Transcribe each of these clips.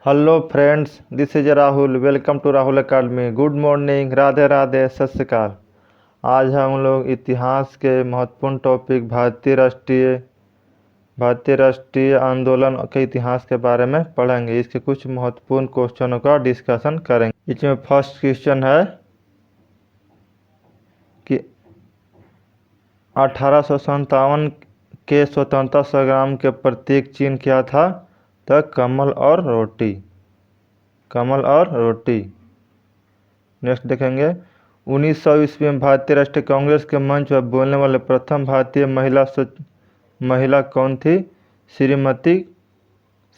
Hello friends, this is Rahul. Welcome to Rahul academy. Good morning, Radhe Radhe, Sat Shri अकाल। आज हम लोग इतिहास के महत्वपूर्ण टॉपिक भारतीय राष्ट्रीय आंदोलन के इतिहास के बारे में पढ़ेंगे। इसके कुछ महत्वपूर्ण क्वेश्चनों का डिस्कशन करेंगे। इसमें फर्स्ट क्वेश्चन है कि 1857 के स्वतंत्रता संग्राम के प्रतीक चिन्ह क्या था? तो कमल और रोटी। नेक्स्ट देखेंगे, 1900 ईस्वी में भारतीय राष्ट्रीय कांग्रेस के मंच पर बोलने वाले प्रथम भारतीय महिला कौन थी?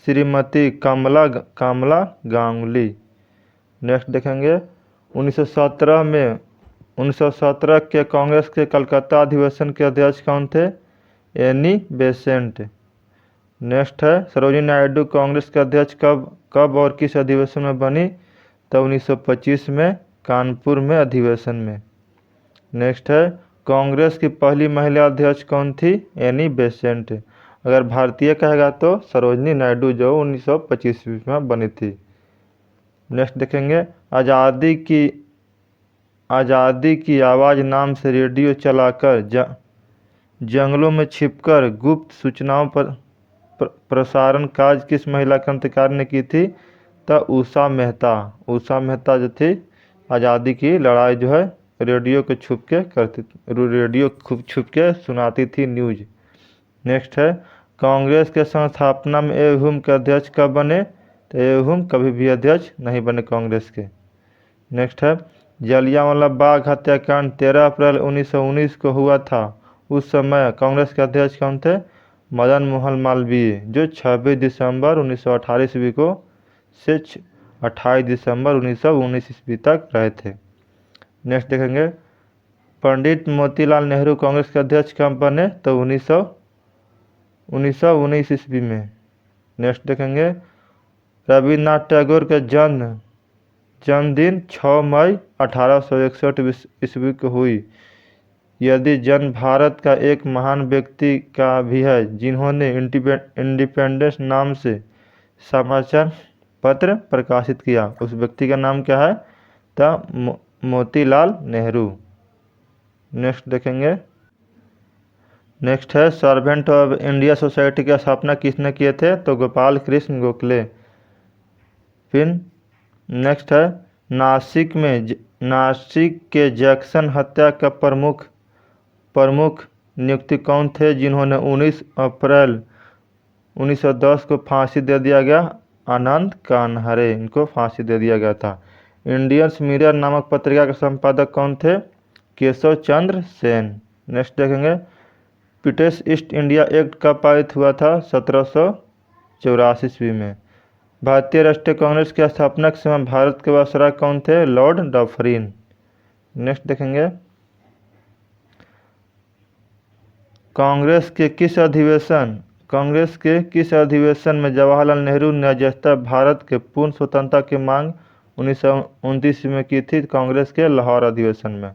श्रीमती कमला गांगुली। नेक्स्ट देखेंगे, 1917 के कांग्रेस के कलकत्ता अधिवेशन के अध्यक्ष कौन थे? Annie Besant. नेक्स्ट है, सरोजिनी नायडू कांग्रेस के अध्यक्ष कब और किस अधिवेशन में बनी? तो 1925 में कानपुर में अधिवेशन में। नेक्स्ट है, कांग्रेस की पहली महिला अध्यक्ष कौन थी? Annie Besant. अगर भारतीय कहेगा तो सरोजिनी नायडू, जो 1925 में बनी थी। नेक्स्ट देखेंगे, आज़ादी की आवाज़ नाम से रेडियो चलाकर जंगलों में छिपकर गुप्त सूचनाओं पर प्रसारण कार्य किस महिला क्रांतिकारी ने की थी? तो उषा मेहता जो थी, आज़ादी की लड़ाई जो है रेडियो के छुप के सुनाती थी न्यूज। नेक्स्ट है, कांग्रेस के संस्थापना में ए.वी. के अध्यक्ष कब बने? तो ए.वी. कभी भी अध्यक्ष नहीं बने कांग्रेस के। नेक्स्ट है, जलियांवाला बाग हत्याकांड 13 अप्रैल 1919 को हुआ था। उस समय कांग्रेस के अध्यक्ष कौन थे? मदन मोहन मालवीय, जो 26 दिसंबर 1918 ईस्वी को से 28 दिसंबर 1919 ईस्वी तक रहे थे। नेक्स्ट देखेंगे, पंडित मोतीलाल नेहरू कांग्रेस के अध्यक्ष कब बने? तो 1919 ईस्वी में। नेक्स्ट देखेंगे, रविन्द्रनाथ टैगोर के जन्मदिन 6 मई 1861 ईस्वी को हुई। यदि जन्म भारत का एक महान व्यक्ति का भी है जिन्होंने इंडिपेंडेंस नाम से समाचार पत्र प्रकाशित किया, उस व्यक्ति का नाम क्या है? तो मोतीलाल नेहरू। नेक्स्ट देखेंगे, नेक्स्ट है, सर्वेंट ऑफ इंडिया सोसाइटी की स्थापना किसने किए थे? तो गोपाल कृष्ण गोखले। फिर नेक्स्ट है, नासिक के जैक्सन हत्या का प्रमुख नियुक्ति कौन थे जिन्होंने 19 अप्रैल 1910 को फांसी दे दिया गया? आनंद कान्हरे, इनको फांसी दे दिया गया था। इंडियन मिरर नामक पत्रिका के संपादक कौन थे? केशव चंद्र सेन। नेक्स्ट देखेंगे, ब्रिटिश ईस्ट इंडिया एक्ट कब पारित हुआ था? 1784 ईस्वी में। भारतीय राष्ट्रीय कांग्रेस के स्थापना के समय भारत के वायसराय कौन थे? Lord Dufferin. नेक्स्ट देखेंगे, कांग्रेस के किस अधिवेशन में जवाहरलाल नेहरू ने अध्यक्षता भारत के पूर्ण स्वतंत्रता की मांग 1929 में की थी? कांग्रेस के लाहौर अधिवेशन में।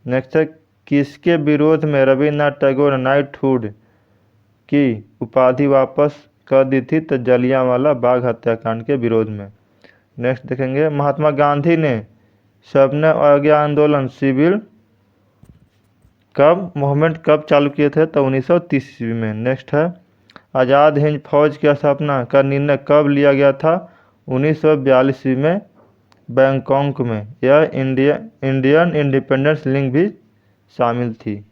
नेक्स्ट है, किसके विरोध में रविन्द्रनाथ टैगोर ने नाइटहुड की उपाधि वापस कर दी थी? तो जलियांवाला बाग हत्याकांड के विरोध में। नेक्स्ट देखेंगे, महात्मा गांधी ने सबने आज्ञा आंदोलन सिविल मूवमेंट कब चालू किए थे? तो 1930 ईस्वी में। नेक्स्ट है, आज़ाद हिंद फौज की स्थापना का निर्णय कब लिया गया था? 1942 ईस्वी में बैंकॉक में। यह इंडियन इंडिपेंडेंस लीग भी शामिल थी।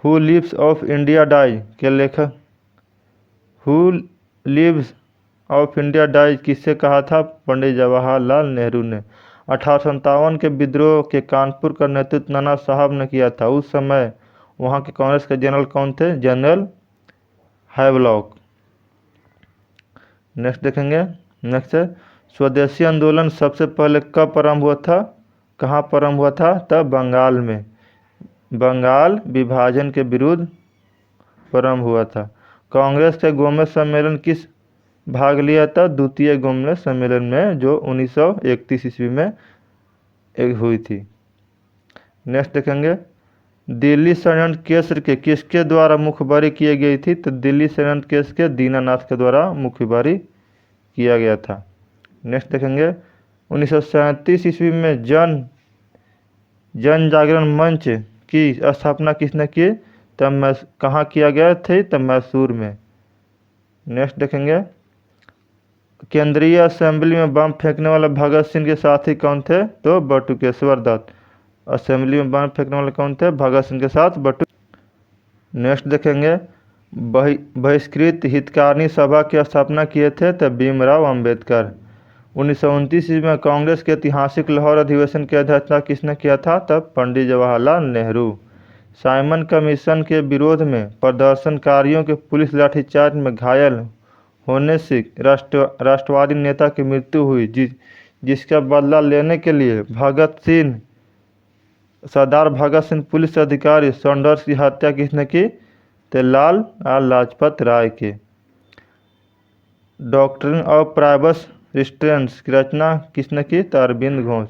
Who lives of India die के लेखक who lives of India die किससे कहा था? पंडित जवाहरलाल नेहरू ने। 1857 के विद्रोह के कानपुर का नेतृत्व नाना साहब ने किया था। उस समय वहाँ के कांग्रेस के जनरल कौन थे? General Havelock. नेक्स्ट देखेंगे, नेक्स्ट है, स्वदेशी आंदोलन सबसे पहले कब प्रारंभ हुआ था? कहाँ प्रारंभ हुआ था? तब बंगाल में। बंगाल विभाजन के विरुद्ध प्रारंभ हुआ था। कांग्रेस के गोमेज सम्मेलन किस भाग लिया था? द्वितीय गोमेज सम्मेलन में, जो 1931 ईस्वी में हुई थी। नेक्स्ट देखेंगे, दिल्ली षड्यंत्र केस के किसके द्वारा मुखबरी की गई थी? तो दिल्ली षड्यंत्र केस के दीनानाथ के द्वारा मुखबरी किया गया था। नेक्स्ट देखेंगे 1937 ईस्वी में जन जागरण मंच की स्थापना किसने की? तब कहाँ किया गया थे? तब मैसूर में। नेक्स्ट देखेंगे केंद्रीय असेंबली में बम फेंकने वाला भगत सिंह के साथी कौन थे? तो बटुकेश्वर दत्त। असेंबली में बम फेंकने वाले कौन थे? भगत सिंह के साथ बटु। नेक्स्ट देखेंगे बहिष्कृत हितकारिणी सभा की स्थापना किए थे? तो भीमराव अंबेडकर। 1929 ईस्वी में कांग्रेस के ऐतिहासिक लाहौर अधिवेशन की अध्यक्षता किसने किया था? तब पंडित जवाहरलाल नेहरू। साइमन कमीशन के विरोध में प्रदर्शनकारियों के पुलिस लाठीचार्ज में घायल होने से राष्ट्रवादी नेता की मृत्यु हुई, जिसका बदला लेने के लिए सरदार भगत सिंह पुलिस अधिकारी सैंडर्स की हत्या किसने की? तो लाल लाजपत राय की। डॉक्ट्रिन ऑफ प्राइवेट रिस्ट्रेंट्स की रचना किसने की? तो अरविंद घोष।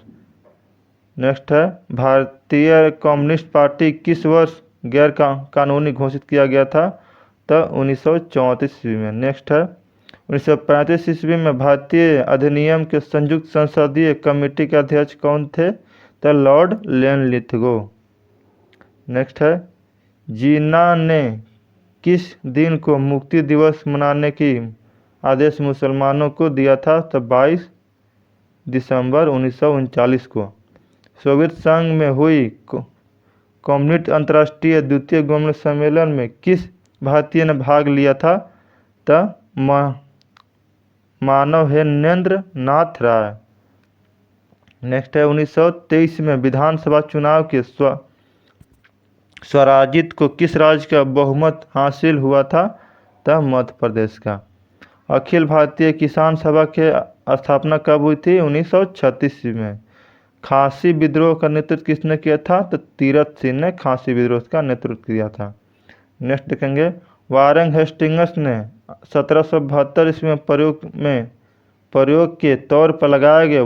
नेक्स्ट है भारतीय कम्युनिस्ट पार्टी किस वर्ष गैर कानूनी घोषित किया गया था? तो 1934 ईस्वी में। नेक्स्ट है 1935 ईस्वी में भारतीय अधिनियम के संयुक्त संसदीय कमेटी के अध्यक्ष कौन थे? तो लॉर्ड लिथगो। नेक्स्ट है जीना ने किस दिन को मुक्ति दिवस मनाने की आदेश मुसलमानों को दिया था? तो 22 दिसंबर 1939 को। सोवियत संघ में हुई कम्युनिस्ट अंतर्राष्ट्रीय द्वितीय गोलमेज सम्मेलन में किस भारतीय ने भाग लिया था? तो मानवेंद्र नाथ राय। नेक्स्ट है 1923 में विधानसभा चुनाव के स्वराजित को किस राज्य का बहुमत हासिल हुआ था? तो मध्य प्रदेश का। अखिल भारतीय किसान सभा के स्थापना कब हुई थी? 1936 ईस्वी में। खासी विद्रोह का नेतृत्व किसने किया था? तो तीरथ सिंह ने खासी विद्रोह का नेतृत्व किया था। नेक्स्ट देखेंगे वारेन हेस्टिंग्स ने 1772 ईस्वी में प्रयोग के तौर पर लगाए गए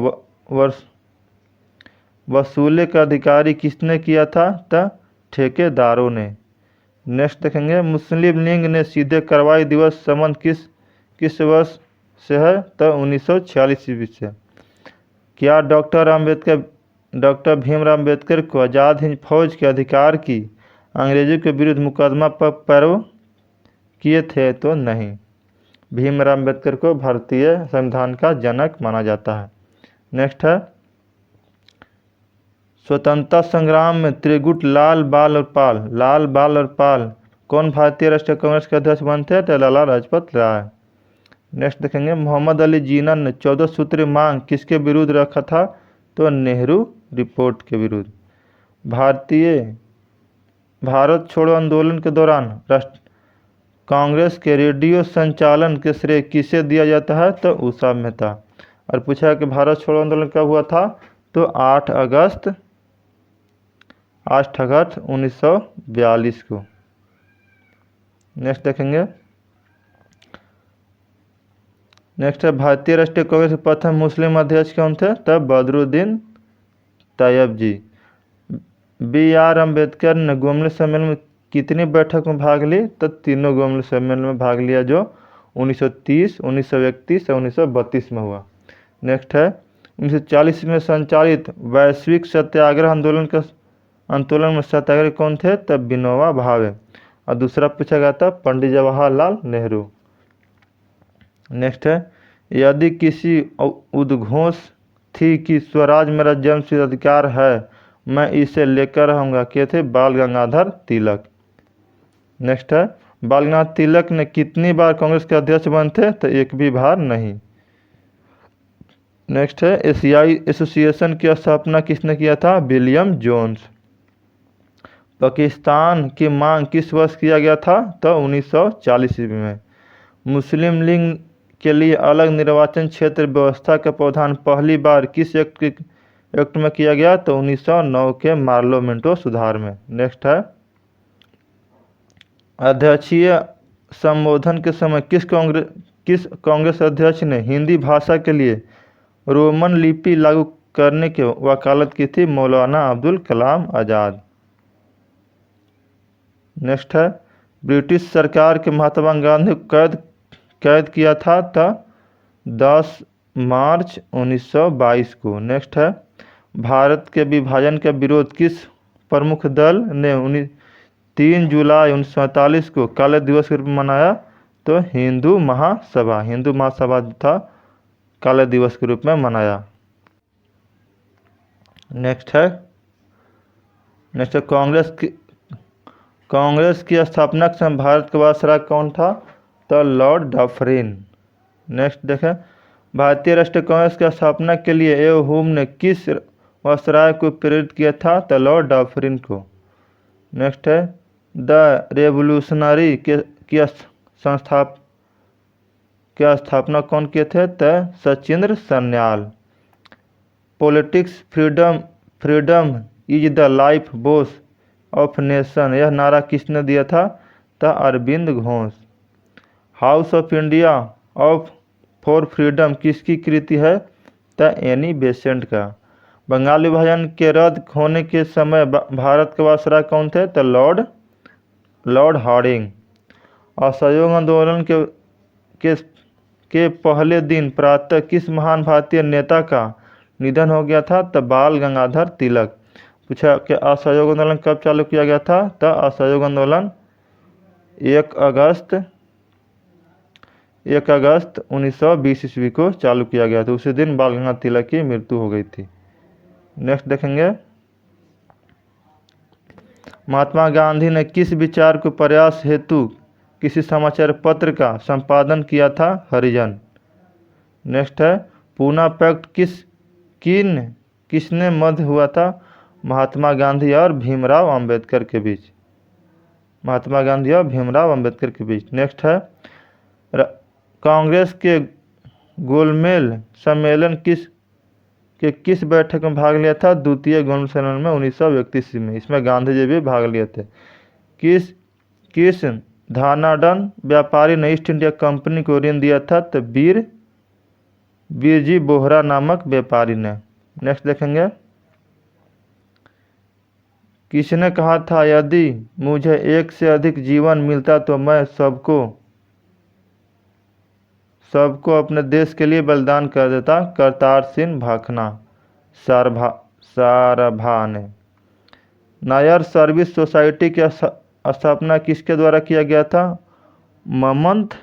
वसूले का अधिकारी किसने किया था? तो ठेकेदारों ने। नेक्स्ट देखेंगे मुस्लिम लीग ने सीधे कार्रवाई दिवस संबंध किस वर्ष से है? तो 1946 ईस्वी से। क्या डॉक्टर भीमराव अंबेडकर को आज़ाद हिंद फौज के अधिकार की अंग्रेजों के विरुद्ध मुकदमा पर पैरव किए थे? तो नहीं। भीमराव अंबेडकर को भारतीय संविधान का जनक माना जाता है। नेक्स्ट है स्वतंत्रता संग्राम में त्रिगुट लाल बाल और पाल कौन भारतीय राष्ट्रीय कांग्रेस के अध्यक्ष बने थे? तो लाला लाजपत राय। नेक्स्ट देखेंगे मोहम्मद अली जिन्ना ने 14 सूत्री मांग किसके विरुद्ध रखा था? तो नेहरू रिपोर्ट के विरुद्ध। भारत छोड़ो आंदोलन के दौरान कांग्रेस के रेडियो संचालन के श्रेय किसे दिया जाता है? तो उषा मेहता। और पूछा कि भारत छोड़ो आंदोलन कब हुआ था? तो 8 अगस्त 1942 को। नेक्स्ट देखेंगे नेक्स्ट है भारतीय राष्ट्रीय कांग्रेस के प्रथम मुस्लिम अध्यक्ष कौन थे? तब बदरुद्दीन तैयब जी। B.R. अम्बेडकर ने गोलमेज सम्मेलन में कितनी बैठक में भाग ली? तो तीनों गोलमेज सम्मेलन में भाग लिया जो 1930, 1931 और 1932 में हुआ। नेक्स्ट है 1940 में संचालित वैश्विक सत्याग्रह आंदोलन में सत्याग्रही कौन थे? तब विनोबा भावे। और दूसरा पूछा गया था पंडित जवाहरलाल नेहरू। नेक्स्ट है यदि किसी उद्घोष थी कि स्वराज मेरा जन्मसिद्ध अधिकार है, मैं इसे लेकर रहूँगा, के थे? बाल गंगाधर तिलक। नेक्स्ट है बाल गंगाधर तिलक ने कितनी बार कांग्रेस के अध्यक्ष बने थे? तो एक भी बार नहीं। नेक्स्ट है एशियाई एसोसिएशन की स्थापना किसने किया था? William Jones. पाकिस्तान की मांग किस वर्ष किया गया था? तो 1940 ईस्वी में। मुस्लिम लीग के लिए अलग निर्वाचन क्षेत्र व्यवस्था का प्रावधान पहली बार किस एक्ट में किया गया? तो 1909 के पार्लियामेंटो सुधार में। नेक्स्ट है अध्यक्षीय संबोधन के समय किस कांग्रेस अध्यक्ष ने हिंदी भाषा के लिए रोमन लिपि लागू करने की वकालत की थी? मौलाना अब्दुल कलाम आज़ाद। नेक्स्ट है ब्रिटिश सरकार के महात्मा गांधी को कैद किया था 10 मार्च 1922 को। नेक्स्ट है भारत के विभाजन का विरोध किस प्रमुख दल ने 3 जुलाई 1947 को काले दिवस के रूप में मनाया? तो हिंदू महासभा था काले दिवस के रूप में मनाया। नेक्स्ट है कांग्रेस की स्थापना के समय भारत का वायसराय कौन था? तो लॉर्ड डफरिन। नेक्स्ट देखें भारतीय राष्ट्रीय कांग्रेस की स्थापना के लिए ए हुम ने किस वायसराय को प्रेरित किया था? तो लॉर्ड डफरिन को। नेक्स्ट है द रेवोल्यूशनरी की स्थापना कौन किए थे? तो Sachindra Sanyal. Politics freedom is the life boss of nation, यह नारा किसने दिया था? तो Aurobindo Ghosh. House of India for freedom किसकी कृति है? तो एनी बेसेंट का। बंगाल विभाजन के रद्द होने के समय भारत के वायसराय कौन थे? तो लॉर्ड हार्डिंग। असहयोग आंदोलन के पहले दिन प्रातः किस महान भारतीय नेता का निधन हो गया था? तो बाल गंगाधर तिलक। पूछा कि असहयोग आंदोलन कब चालू किया गया था? तो असहयोग आंदोलन 1 अगस्त 1920 ईस्वी को चालू किया गया था। उसी दिन बाल गंगाधर तिलक की मृत्यु हो गई थी। नेक्स्ट देखेंगे महात्मा गांधी ने किस विचार को प्रयास हेतु किसी समाचार पत्र का संपादन किया था? हरिजन। नेक्स्ट है पूना पैक्ट किसने मध्य हुआ था? महात्मा गांधी और भीमराव अंबेडकर के बीच। नेक्स्ट है कांग्रेस के गोलमेज सम्मेलन किस बैठक में भाग लिया था? द्वितीय गोलमेज सम्मेलन में 1931 में। इसमें गांधी जी भी भाग लिए थे। किस धनाढ्य व्यापारी ने ईस्ट इंडिया कंपनी को ऋण दिया था? तो बीरजी बोहरा नामक व्यापारी ने। नेक्स्ट देखेंगे किसने कहा था यदि मुझे एक से अधिक जीवन मिलता तो मैं सबको अपने देश के लिए बलिदान कर देता? करतार सिंह भाखना। सारभा ने। नायर सर्विस सोसाइटी की स्थापना किसके द्वारा किया गया था? ममंत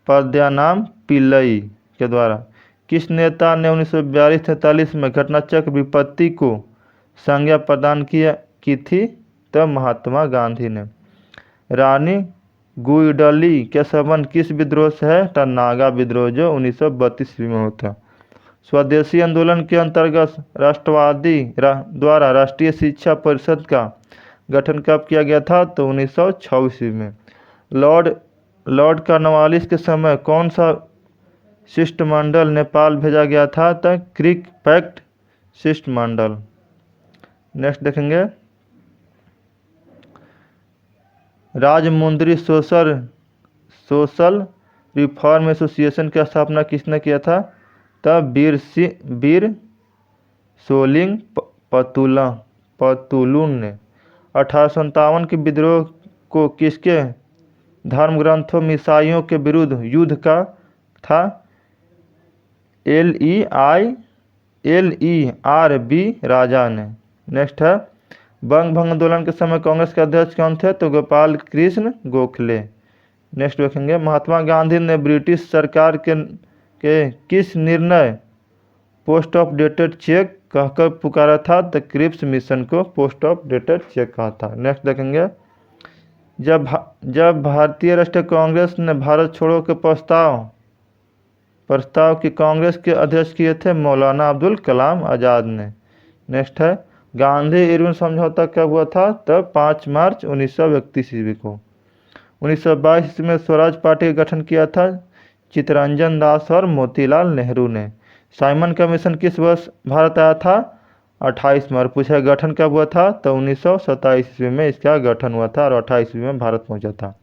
पद्मनाभ पिल्लई के द्वारा। किस नेता ने 1942-43 में घटनाचक्र विपत्ति को संज्ञा प्रदान की थी? तो महात्मा गांधी ने। रानी गुइडली के संबंध किस विद्रोह से है? तो नागा विद्रोह जो 1932 ईस्वी में होता। स्वदेशी आंदोलन के अंतर्गत राष्ट्रवादी द्वारा राष्ट्रीय शिक्षा परिषद का गठन कब किया गया था? तो 1926 ईस्वी में। लॉर्ड कॉर्नवालिस के समय कौन सा शिष्टमंडल नेपाल भेजा गया था? तो क्रिक पैक्ट शिष्टमंडल। नेक्स्ट देखेंगे राजमुंद्री सोशल रिफॉर्म एसोसिएशन की स्थापना किसने किया था? तब वीर सोलिंग पतुलून ने। 1857 के विद्रोह को किसके धर्म ग्रंथों में ईसाइयों के विरुद्ध युद्ध का था? LERB राजा ने। नेक्स्ट है बंग भंग आंदोलन के समय कांग्रेस के अध्यक्ष कौन थे? तो गोपाल कृष्ण गोखले। नेक्स्ट देखेंगे महात्मा गांधी ने ब्रिटिश सरकार के किस निर्णय पोस्ट ऑफ डेटेड चेक कहकर पुकारा था? तो क्रिप्स मिशन को पोस्ट ऑफ डेटेड चेक कहा था। नेक्स्ट देखेंगे जब भारतीय राष्ट्रीय कांग्रेस ने भारत छोड़ो के प्रस्ताव की कांग्रेस के अध्यक्ष किए थे? मौलाना अब्दुल कलाम आज़ाद ने। नेक्स्ट है गांधी इरविन समझौता कब हुआ था? तब 5 मार्च 1931 ईस्वी को। 1922 में स्वराज पार्टी का गठन किया था चित्तरंजन दास और मोतीलाल नेहरू ने। साइमन कमीशन किस वर्ष भारत आया था? 28 मार्च। पूछा गठन कब हुआ था? तो 1927 ईस्वी में इसका गठन हुआ था और 28 ईस्वी में भारत पहुंचा था।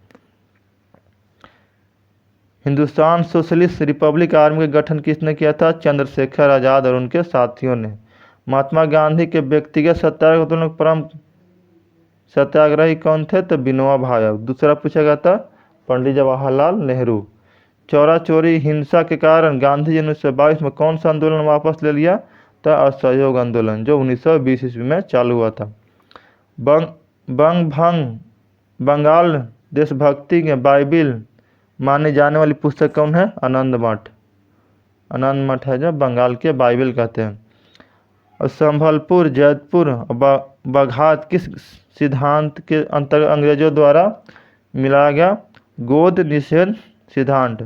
हिंदुस्तान सोशलिस्ट रिपब्लिक आर्मी का गठन किसने किया था? चंद्रशेखर आज़ाद और उनके साथियों ने। महात्मा गांधी के व्यक्तिगत सत्याग्रह आंदोलन सत्याग्रही कौन थे? तो विनोबा भावे। दूसरा पूछा गया था पंडित जवाहरलाल नेहरू। चौरा चोरी हिंसा के कारण गांधी जी ने 1922 में कौन सा आंदोलन वापस ले लिया? तो असहयोग आंदोलन, जो 1920 ईस्वी में चालू हुआ था। बंग भंग बंगाल देशभक्ति के बाइबिल मानी जाने वाली पुस्तक कौन है? आनंद मठ। आनंद मठ है जो बंगाल के बाइबिल कहते हैं। और संभलपुर, जैतपुर, बघात किस सिद्धांत के अंतर्गत अंग्रेजों द्वारा मिलाया गया? गोद निषेध सिद्धांत,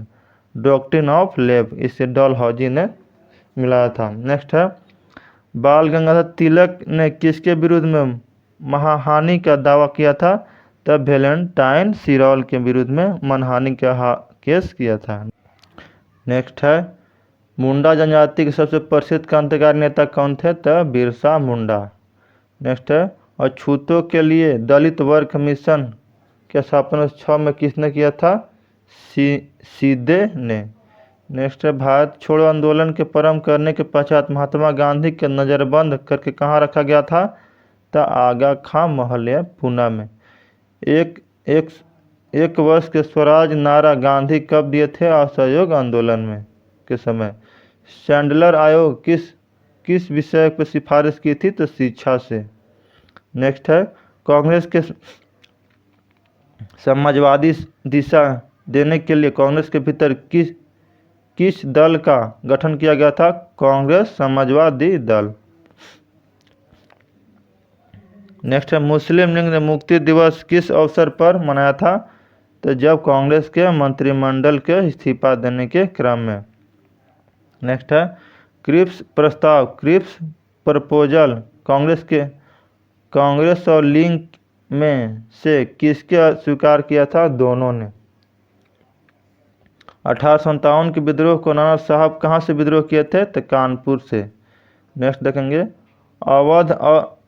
डॉक्ट्रिन ऑफ लेब, इसे डलहौजी ने मिलाया था। नेक्स्ट है बाल गंगाधर तिलक ने किसके विरुद्ध में महाहानि का दावा किया था? तब वैलेंटाइन सिरौल के विरुद्ध में मनहानि का केस किया था। नेक्स्ट है मुंडा जनजाति के सबसे प्रसिद्ध क्रांतिकारी नेता कौन थे? तब बिरसा मुंडा। नेक्स्ट है अछूतों के लिए दलित वर्ग कमीशन के स्थापना 1906 में किसने किया था? सीधे ने। नेक्स्ट है भारत छोड़ो आंदोलन के प्रारंभ करने के पश्चात महात्मा गांधी के नज़रबंद करके कहाँ रखा गया था? तो आगा खां महल पूना में। एक वर्ष के स्वराज नारा गांधी कब दिए थे? असहयोग आंदोलन में के समय। सैंडलर आयोग किस विषय पर सिफारिश की थी? तो शिक्षा से। नेक्स्ट है कांग्रेस के समाजवादी दिशा देने के लिए कांग्रेस के भीतर किस दल का गठन किया गया था? कांग्रेस समाजवादी दल। नेक्स्ट है मुस्लिम लीग ने मुक्ति दिवस किस अवसर पर मनाया था? तो जब कांग्रेस के मंत्रिमंडल के इस्तीफा देने के क्रम में। नेक्स्ट है क्रिप्स प्रस्ताव, क्रिप्स प्रपोजल कांग्रेस और लीग में से किसके स्वीकार किया था? दोनों ने। 1857 के विद्रोह को नाना साहब कहाँ से विद्रोह किए थे? तो कानपुर से। नेक्स्ट देखेंगे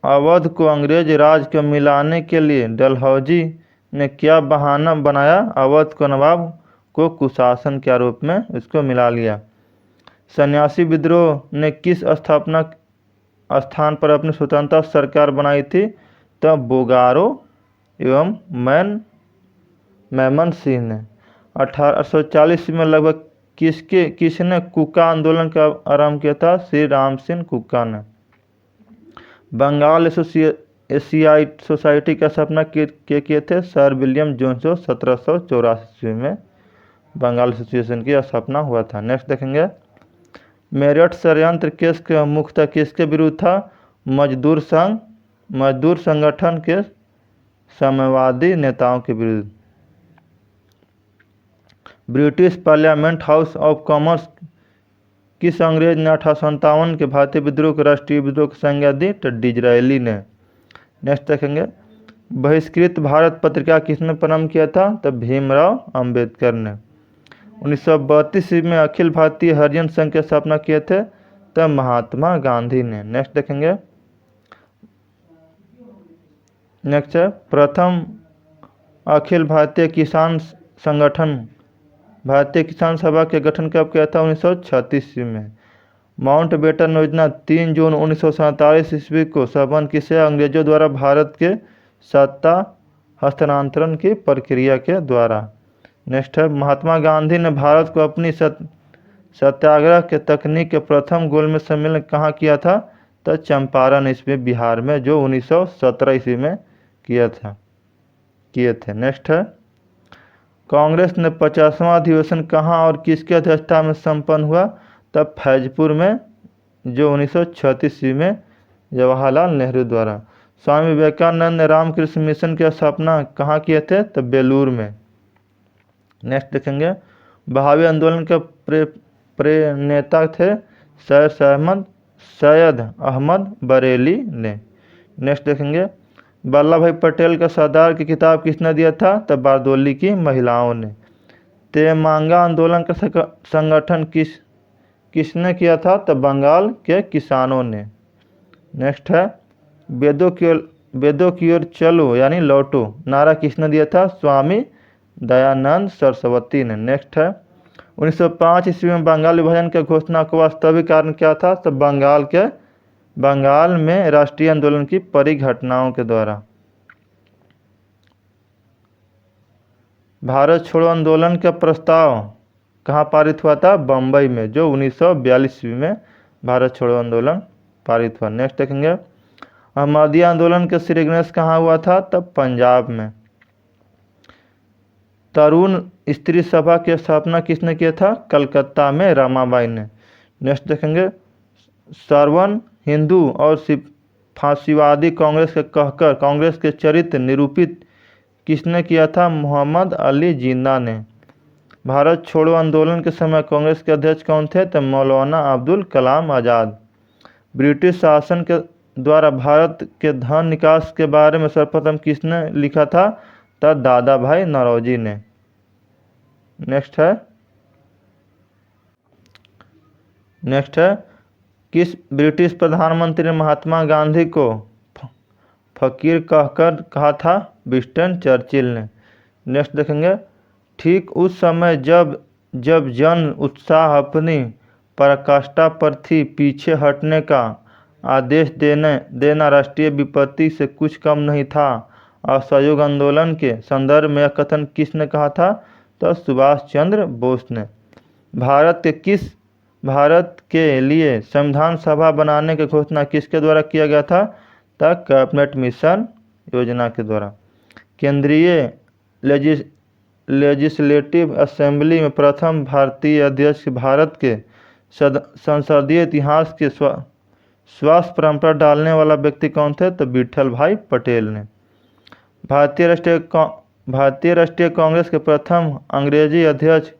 अवध को अंग्रेज राज को मिलाने के लिए डलहौजी ने क्या बहाना बनाया? अवध को नवाब को कुशासन के आरोप में इसको मिला लिया। सन्यासी विद्रोह ने किस स्थान पर अपनी स्वतंत्रता सरकार बनाई थी? तो बोगारो एवं मैमन सिंह ने। 1840 में लगभग किसने कुका आंदोलन का आरंभ किया था? श्री राम सिंह कुका ने। बंगाल एशियाइट सोसाइटी का स्थापना किए थे? सर विलियम जोन्स 1784 में बंगाल एसोसिएशन की स्थापना हुआ था। नेक्स्ट देखेंगे मेरठ षड्यंत्र केस का मुख्यतः किसके विरुद्ध था? मजदूर संगठन के साम्यवादी नेताओं के विरुद्ध। British parliament house of commerce किस अंग्रेज ने 1857 के भारतीय विद्रोह को राष्ट्रीय विद्रोह की संज्ञा दी? तो डिजरायली ने। नेक्स्ट देखेंगे बहिष्कृत भारत पत्रिका किसने प्रारंभ किया था? तो भीमराव अंबेडकर ने। 1932 में अखिल भारतीय हरिजन संघ की स्थापना किए थे? तब महात्मा गांधी ने। नेक्स्ट देखेंगे नेक्स्ट है प्रथम अखिल भारतीय किसान संगठन भारतीय किसान सभा के गठन कब किया था? 1936 में। माउंट बेटन योजना 3 जून 1947 ईस्वी को संपन्न किसे? अंग्रेजों द्वारा भारत के सत्ता हस्तांतरण की प्रक्रिया के द्वारा। नेक्स्ट है महात्मा गांधी ने भारत को अपनी सत्याग्रह के तकनीक के प्रथम गोलमेज सम्मेलन कहाँ किया था? तो चंपारण ईस्वी बिहार में, जो 1917 ईस्वी में किए थे। नेक्स्ट है कांग्रेस ने 50वां अधिवेशन कहाँ और किसकी अध्यक्षता में संपन्न हुआ? तब फैजपुर में, जो 1936 ईस्वी में जवाहरलाल नेहरू द्वारा। स्वामी विवेकानंद ने रामकृष्ण मिशन की स्थापना कहाँ किए थे? तब बेलूर में। नेक्स्ट देखेंगे बहावी आंदोलन के प्रेरणेता थे? सैयद अहमद बरेली ने। नेक्स्ट देखेंगे वल्लभ भाई पटेल का सरदार की किताब किसने दिया था? तब बारदोली की महिलाओं ने। तेमांगा आंदोलन का संगठन किसने किया था? तब बंगाल के किसानों ने। नेक्स्ट है वेदों की ओर चलो यानी लौटो नारा किसने दिया था? स्वामी दयानंद सरस्वती ने। नेक्स्ट है 1905 ईस्वी में बंगाल विभाजन के घोषणा का वास्तविक कारण क्या था? तब बंगाल में राष्ट्रीय आंदोलन की परिघटनाओं के द्वारा। भारत छोड़ो आंदोलन का प्रस्ताव कहाँ पारित हुआ था? बम्बई में, जो 1942 ईस्वी में भारत छोड़ो आंदोलन पारित हुआ। नेक्स्ट देखेंगे, अहमदिया आंदोलन का श्रीगणेश कहाँ हुआ था? तब पंजाब में। तरुण स्त्री सभा की स्थापना किसने किया था? कलकत्ता में रमाबाई ने। नेक्स्ट देखेंगे, सर्वन हिंदू और फांसीवादी कांग्रेस के कहकर कांग्रेस के चरित्र निरूपित किसने किया था? मोहम्मद अली जिन्ना ने। भारत छोड़ो आंदोलन के समय कांग्रेस के अध्यक्ष कौन थे? तो मौलाना अब्दुल कलाम आज़ाद। ब्रिटिश शासन के द्वारा भारत के धन निकास के बारे में सर्वप्रथम किसने लिखा था? तब दादा भाई नौरोजी ने। नेक्स्ट है किस ब्रिटिश प्रधानमंत्री ने महात्मा गांधी को फकीर कहकर कहा था? विंस्टन चर्चिल ने। नेक्स्ट देखेंगे, ठीक उस समय जब जन उत्साह अपनी पराकाष्ठा पर थी, पीछे हटने का आदेश देना राष्ट्रीय विपत्ति से कुछ कम नहीं था। असहयोग आंदोलन के संदर्भ में यह कथन किसने कहा था? तो सुभाष चंद्र बोस ने। भारत के लिए संविधान सभा बनाने की घोषणा किसके द्वारा किया गया था? तब कैबिनेट मिशन योजना के द्वारा। केंद्रीय लेजिस्लेटिव असेंबली में प्रथम भारतीय अध्यक्ष भारत के संसदीय इतिहास के श्वास परंपरा डालने वाला व्यक्ति कौन थे? तो विठल भाई पटेल ने। भारतीय राष्ट्रीय कांग्रेस के प्रथम अंग्रेजी अध्यक्ष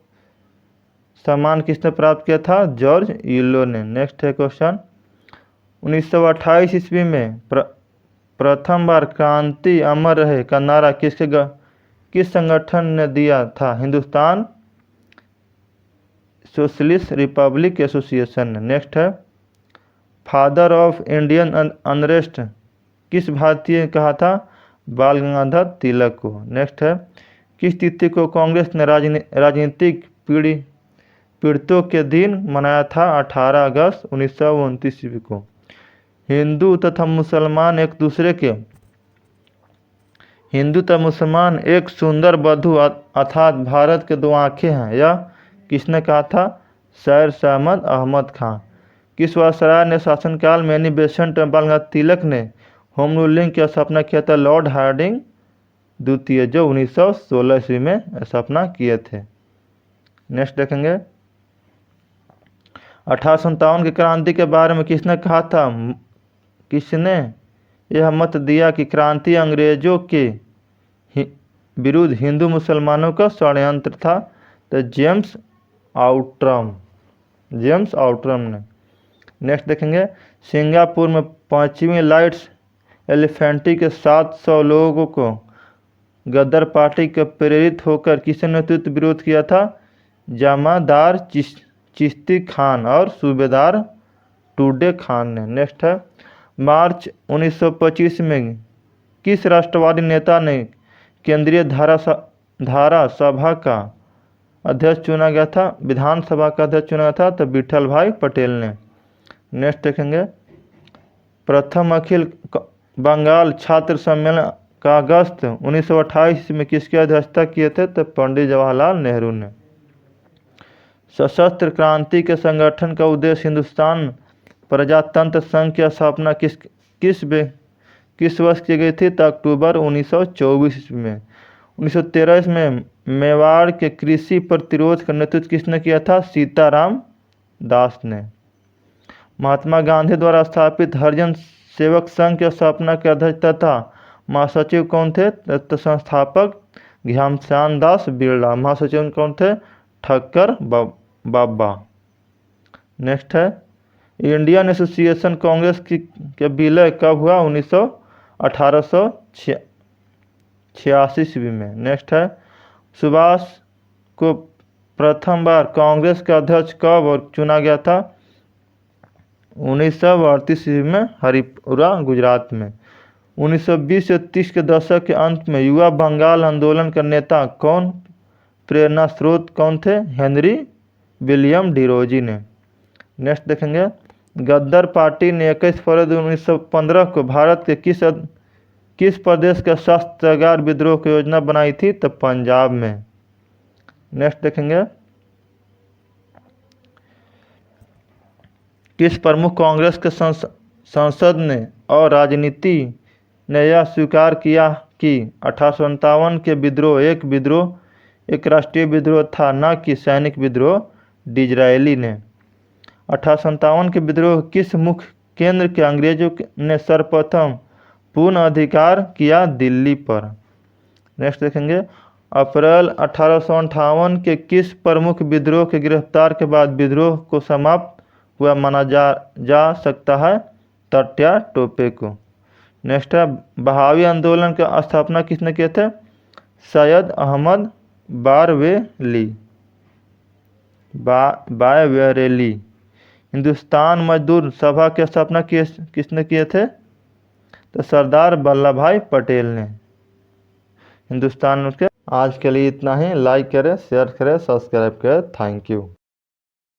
सम्मान किसने प्राप्त किया था? जॉर्ज यूलो ने। नेक्स्ट है क्वेश्चन, 1928 ईस्वी में प्रथम बार क्रांति अमर रहे का नारा किस संगठन ने दिया था? हिंदुस्तान सोशलिस्ट रिपब्लिक एसोसिएशन ने। नेक्स्ट है, फादर ऑफ इंडियन अनरेस्ट किस भारतीय ने कहा था? बाल गंगाधर तिलक को। नेक्स्ट है, किस तिथि को कांग्रेस ने राजनीतिक पीड़ितों के दिन मनाया था? 18 अगस्त 1929 ईस्वी को। हिंदू तथा मुसलमान एक सुंदर बधू अर्थात भारत के दो आंखें हैं, यह किसने कहा था? सैर सहमद अहमद खां। किस वायसराय ने शासनकाल में यानी बेसेंट बाल गंगाधर तिलक ने होम रूलिंग की स्थापना किया था? लॉर्ड हार्डिंग द्वितीय, जो 1916 ईस्वी में स्थापना किए थे। नेक्स्ट देखेंगे, 1857 की क्रांति के बारे में किसने कहा था? किसने यह मत दिया कि क्रांति अंग्रेजों के विरुद्ध हिंदू मुसलमानों का षड्यंत्र था? तो जेम्स आउट्रम ने। नेक्स्ट देखेंगे, सिंगापुर में 5वीं लाइट्स एलिफेंटी के 700 लोगों को गदर पार्टी के प्रेरित होकर किसने नेतृत्व विरोध किया था? जमादार चिश्ती खान और सूबेदार टूडे खान ने। नेक्स्ट है, मार्च 1925 में किस राष्ट्रवादी नेता ने केंद्रीय धारा सभा का अध्यक्ष चुना गया था? विधानसभा का अध्यक्ष चुना गया था? तो विठल भाई पटेल ने। नेक्स्ट देखेंगे, प्रथम अखिल बंगाल छात्र सम्मेलन का अगस्त 1928 में किसकी अध्यक्षता किए थे? तो पंडित जवाहरलाल नेहरू ने। सशस्त्र क्रांति के संगठन का उद्देश्य हिंदुस्तान प्रजातंत्र संघ की स्थापना किस वर्ष की गई थी? तो अक्टूबर 1924 ईस्वी में। 1913 में मेवाड़ के कृषि प्रतिरोध का नेतृत्व किसने किया था? सीताराम दास ने। महात्मा गांधी द्वारा स्थापित हरिजन सेवक संघ की स्थापना के अध्यक्ष तथा महासचिव कौन थे? तो संस्थापक घ्यामचंद दास बिरला। महासचिव कौन थे? ठक्कर बाबा। नेक्स्ट है, इंडियन एसोसिएशन कांग्रेस के विलय कब हुआ? 1886 ईस्वी में। नेक्स्ट है, सुभाष को प्रथम बार कांग्रेस का अध्यक्ष कब और चुना गया था? 1938 ईस्वी में हरिपुरा गुजरात में। 1920 से 30 के दशक के अंत में युवा बंगाल आंदोलन का नेता कौन प्रेरणा स्रोत कौन थे? हेनरी विलियम डिरोजी ने। नेक्स्ट देखेंगे, गद्दार पार्टी ने 21 फरवरी 1915 को भारत के किस प्रदेश का शस्त्रागार विद्रोह की योजना बनाई थी? तो पंजाब में। नेक्स्ट देखेंगे, किस प्रमुख कांग्रेस के सांसद ने और राजनीति ने यह स्वीकार किया कि 1857 के विद्रोह एक राष्ट्रीय विद्रोह था, न कि सैनिक विद्रोह? डिज़रायली ने। 1857 के विद्रोह किस मुख्य केंद्र के अंग्रेजों ने सर्वप्रथम पूर्ण अधिकार किया? दिल्ली पर। नेक्स्ट देखेंगे, अप्रैल 1858 के किस प्रमुख विद्रोह के गिरफ्तार के बाद विद्रोह को समाप्त हुआ माना जा सकता है? तात्या टोपे को। नेक्स्ट है, बहावी आंदोलन की स्थापना किसने किए थे? सैयद अहमद बायवेरेली। हिंदुस्तान मजदूर सभा की स्थापना किसने किए थे? तो सरदार वल्लभ भाई पटेल ने। हिंदुस्तान के। आज के लिए इतना ही। लाइक करें, शेयर करें, सब्सक्राइब करें। Thank you.